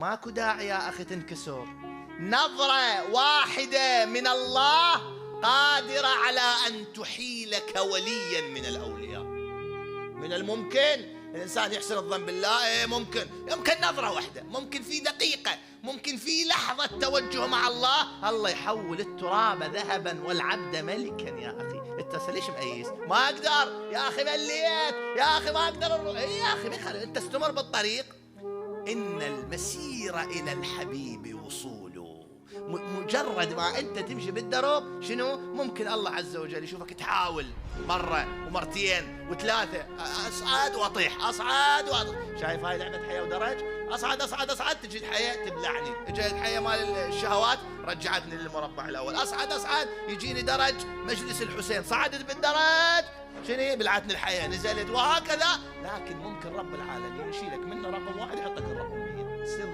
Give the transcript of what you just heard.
ماكو داعي يا أخي تنكسر. نظرة واحدة من الله قادرة على أن تحيلك وليا من الأولياء. من الممكن الإنسان يحسن الظن بالله، يمكن نظرة واحدة، ممكن في دقيقة، ممكن في لحظة توجه مع الله يحول التراب ذهبا والعبد ملكا. يا أخي أنت ليش مقيس؟ ما أقدر يا أخي، مليت يا أخي، ما أقدر يا أخي، أنت استمر بالطريق. إن المسير إلى الحبيب وصول. مجرد ما أنت تمشي بالدرب شنو؟ ممكن الله عز وجل يشوفك تحاول مرة ومرتين وثلاثة، أصعد وأطيح، أصعد وأطيح. شايف هاي لعبة حياة ودرج؟ أصعد تجي الحياة تبلعني، اجت الحياة مال الشهوات رجعتني للمربع الأول. أصعد يجيني درج مجلس الحسين، صعدت بالدرج شنو؟ بلعتني الحياة، نزلت، وهكذا. لكن ممكن رب العالمين يشيلك منه رقم واحد يحطك الرقم 100، تصير